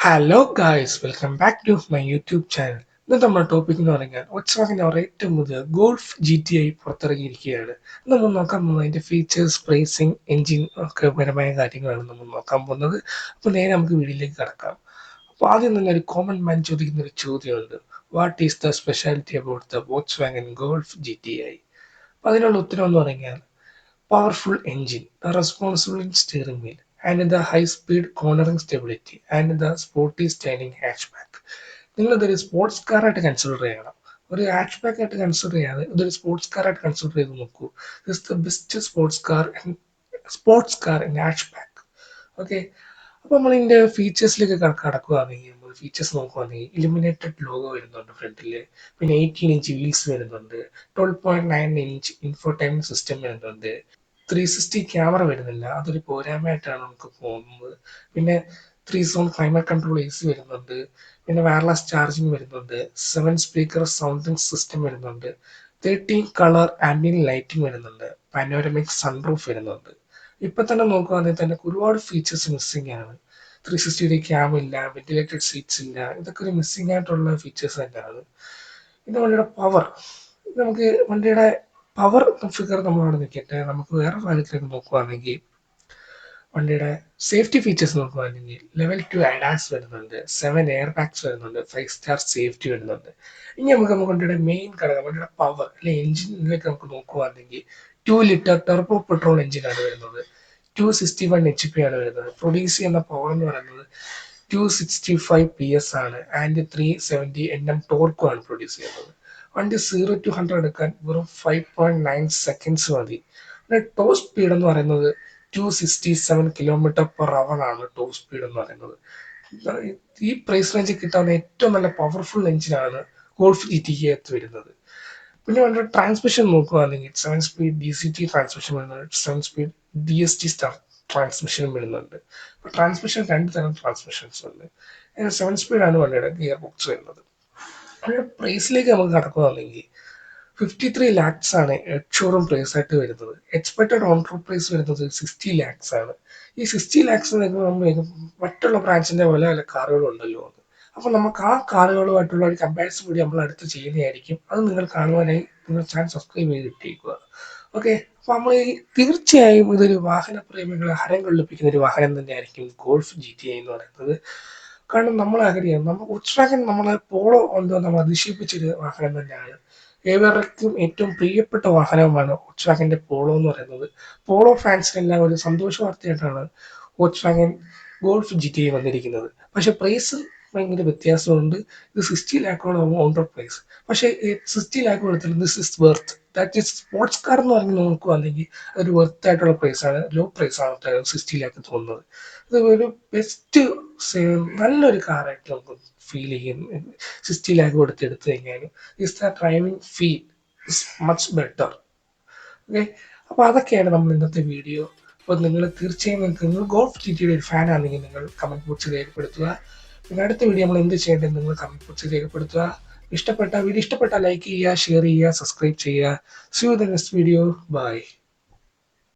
Hello guys, welcome back to my YouTube channel. ഇന്നത്തെ നമ്മുടെ topic എന്ന് പറഞ്ഞാൽ വോക്സ്വാഗൻ അവർ ഏറ്റവും പുതിയ ഗോൾഫ് GTA പുറത്തിറങ്ങിയിരിക്കുകയാണ്. നമ്മൾ നോക്കാൻ പോകുന്നത് അതിന്റെ ഫീച്ചേഴ്സ്, പ്രൈസിങ്, എഞ്ചിൻ ഒക്കെ പരമായ കാര്യങ്ങളാണ് നമ്മൾ നോക്കാൻ പോകുന്നത്. അപ്പോൾ നേരെ നമുക്ക് വീഡിയോയിലേക്ക് കടക്കാം. അപ്പോൾ ആദ്യം തന്നെ ഒരു കോമൺ മാൻ ചോദിക്കുന്ന ഒരു ചോദ്യമുണ്ട്: what is the speciality about the Volkswagen Golf GTI? അപ്പോൾ അതിനുള്ള ഉത്തരം എന്ന് പറഞ്ഞാൽ powerful engine, the responsible steering wheel, and the high-speed cornering stability, and the sporty styling hatchback. നിങ്ങളിതൊരു സ്പോർട്സ് കാറായിട്ട് കൺസിഡർ ചെയ്യണം. ഒരു ഹാച്ച് ബാക്ക് ആയിട്ട് കൺസിഡർ ചെയ്യാതെ ഇതൊരു സ്പോർട്സ് കാറായിട്ട് കൺസിഡർ ചെയ്ത് നോക്കൂ. This the best sports car in hatch back. Okay, അപ്പോൾ നമ്മൾ ഇതിന്റെ ഫീച്ചേഴ്സിലേക്ക് കടക്കുകയാണെങ്കിൽ, നമ്മൾ ഫീച്ചേഴ്സ് നോക്കുകയാണെങ്കിൽ ഇലുമിനേറ്റഡ് ലോഗോ വരുന്നുണ്ട് ഫ്രണ്ടിൽ. പിന്നെ 18-inch വീൽസ് വരുന്നുണ്ട്. 12.9-inch ഇൻഫോടൈൻമെന്റ് സിസ്റ്റം വരുന്നുണ്ട്. 360 ക്യാമറ വരുന്നില്ല, അതൊരു പോരായ്മയായിട്ടാണ് നമുക്ക് തോന്നുന്നത്. പിന്നെ 3 സോൺ ക്ലൈമറ്റ് കൺട്രോൾ AC വരുന്നുണ്ട്. പിന്നെ വയർലെസ് ചാർജിങ് വരുന്നുണ്ട്. 7 സ്പീക്കർ സൗണ്ടിങ് സിസ്റ്റം വരുന്നുണ്ട്. 13 കളർ ആംബിയന്റ് ലൈറ്റിംഗ് വരുന്നുണ്ട്. പാനോരമിക് സൺറൂഫ് വരുന്നുണ്ട്. ഇപ്പൊ തന്നെ നോക്കുകയാണെങ്കിൽ തന്നെ ഒരുപാട് ഫീച്ചേഴ്സ് മിസ്സിംഗ് ആണ്. 360 ക്യാം ഇല്ല, വെന്റിലേറ്റഡ് സീറ്റ്സ് ഇല്ല, ഇതൊക്കെ ഒരു മിസ്സിംഗ് ആയിട്ടുള്ള ഫീച്ചേഴ്സ് തന്നെയാണ്. പിന്നെ വണ്ടിയുടെ പവർ, നമുക്ക് വണ്ടിയുടെ പവർ ഫിഗർ നമ്മളവിടെ നിൽക്കട്ടെ. നമുക്ക് വേറെ കാര്യത്തിലേക്ക് നോക്കുകയാണെങ്കിൽ വണ്ടിയുടെ സേഫ്റ്റി ഫീച്ചേഴ്സ് നോക്കുകയാണെങ്കിൽ ലെവൽ 2 അഡാസ് വരുന്നുണ്ട്. 7 എയർ ബാഗ്സ് വരുന്നുണ്ട്. 5 സ്റ്റാർ സേഫ്റ്റി വരുന്നുണ്ട്. ഇനി നമുക്ക് വണ്ടിയുടെ മെയിൻ ഘടകം, വണ്ടിയുടെ പവർ അല്ലെ എഞ്ചിനിലേക്ക് നമുക്ക് നോക്കുകയാണെങ്കിൽ 2 ലിറ്റർ ടെർബോ പെട്രോൾ എഞ്ചിനാണ് വരുന്നത്. 261 HP ആണ് വരുന്നത്. പ്രൊഡ്യൂസ് ചെയ്യുന്ന പവർ എന്ന് പറയുന്നത് 265 PS ആണ്. ആൻഡ് 370 Nm ടോർക്കുമാണ് പ്രൊഡ്യൂസ് ചെയ്യുന്നത്. വണ്ടി 0 to 100 എടുക്കാൻ വെറും 5.9 സെക്കൻഡ്സ് മതി. പിന്നെ ടോപ്പ് സ്പീഡ് എന്ന് പറയുന്നത് 267 km/h ആണ് ടോപ്പ് സ്പീഡ് എന്ന് പറയുന്നത്. ഈ പ്രൈസ് റേഞ്ചിൽ കിട്ടാവുന്ന ഏറ്റവും നല്ല പവർഫുൾ എഞ്ചിനാണ് ഗോൾഫ് GTK വരുന്നത്. പിന്നെ വണ്ടിയുടെ ട്രാൻസ്മിഷൻ നോക്കുകയാണെങ്കിൽ 7 സ്പീഡ് DCT ട്രാൻസ്മിഷൻ വരുന്നുണ്ട്. 7 സ്പീഡ് DST ട്രാൻസ്മിഷനും വരുന്നുണ്ട്. ട്രാൻസ്മിഷൻ രണ്ട് തരം ട്രാൻസ്മിഷൻസ് ഉണ്ട്. 7 സ്പീഡാണ് വണ്ടിയുടെ ഗിയർ ബോക്സ് വരുന്നത്. വണ്ടിയുടെ പ്രൈസിലേക്ക് നമുക്ക് കടക്കുകയാണെങ്കിൽ 53 lakhs ആണ് ഷോറൂം പ്രൈസ് ആയിട്ട് വരുന്നത്. എക്സ്പെക്ടഡ് ഓൺ റോഡ് പ്രൈസ് വരുന്നത് 60 lakhs ആണ്. ഈ 60 lakhs മറ്റുള്ള ബ്രാൻഡിന്റെ പോലെ വല്ല കാറുകളും ഉണ്ടല്ലോ എന്ന്. അപ്പൊ നമുക്ക് ആ കാറുകളുമായിട്ടുള്ള ഒരു കമ്പാരിസൺ കൂടി നമ്മൾ അടുത്ത് ചെയ്യുന്നതായിരിക്കും. അത് നിങ്ങൾ കാണുവാനായി നിങ്ങൾ ചാനൽ സബ്സ്ക്രൈബ് ചെയ്തിട്ടേക്കുക. ഓക്കെ, അപ്പൊ നമ്മൾ തീർച്ചയായും ഇതൊരു വാഹന പ്രേമികളെ ഹരം കൊള്ളിപ്പിക്കുന്ന ഒരു വാഹനം തന്നെയായിരിക്കും ഗോൾഫ് GTI എന്ന് പറയുന്നത്. കാരണം നമ്മൾ ആഗ്രഹിക്കാം, നമ്മൾ ഉത്സാഹം, നമ്മളെ പോളോ കൊണ്ട് നമ്മൾ അതിശയിപ്പിച്ചൊരു വാഹനം തന്നെയാണ്. ഏവർക്കും ഏറ്റവും പ്രിയപ്പെട്ട വാഹനമാണ് വോക്സ്വാഗന്റെ പോളോ എന്ന് പറയുന്നത്. പോളോ ഫാൻസിനെല്ലാം ഒരു സന്തോഷ വാർത്തയായിട്ടാണ് വോക്സ്വാഗൻ ഗോൾഫ് GTI വന്നിരിക്കുന്നത്. പക്ഷെ പ്രൈസ് ഭയങ്കര വ്യത്യാസമുണ്ട്. ഇത് 60 lakh ഓൺ റോഡ് പ്രൈസ്. പക്ഷേ 60 lakh കൊടുത്തിട്ട് this is Worth. That is sports car എന്ന് പറഞ്ഞ് നോക്കുകയാണെങ്കിൽ അതൊരു വെർത്ത് ആയിട്ടുള്ള പ്രൈസ് ആണ്. ലോ പ്രൈസ് ആണ് 60 lakh തോന്നുന്നത്. ഇത് ഒരു ബെസ്റ്റ്, നല്ലൊരു കാറായിട്ട് നമുക്ക് ഫീൽ ചെയ്യും. 60 lakh കൊടുത്ത് എടുത്തു കഴിഞ്ഞാൽ is the driving feel is much better. Okay, അപ്പോൾ അതൊക്കെയാണ് നമ്മൾ ഇന്നത്തെ വീഡിയോ. അപ്പോൾ നിങ്ങൾ തീർച്ചയായും നിങ്ങൾ ഗോൾഫ് GTയുടെ ഒരു ഫാൻ ആണെങ്കിൽ നിങ്ങൾ കമന്റ് ബോക്സിൽ രേഖപ്പെടുത്തുക. പിന്നെ അടുത്ത വീഡിയോ നമ്മൾ എന്ത് ചെയ്യേണ്ടത് നിങ്ങൾ കമന്റ് ബോക്സിൽ രേഖപ്പെടുത്തുക. വീഡിയോ ഇഷ്ടപ്പെട്ടാൽ ലൈക്ക് ചെയ്യുക, ഷെയർ ചെയ്യുക, സബ്സ്ക്രൈബ് ചെയ്യുക. See you in the next video. By.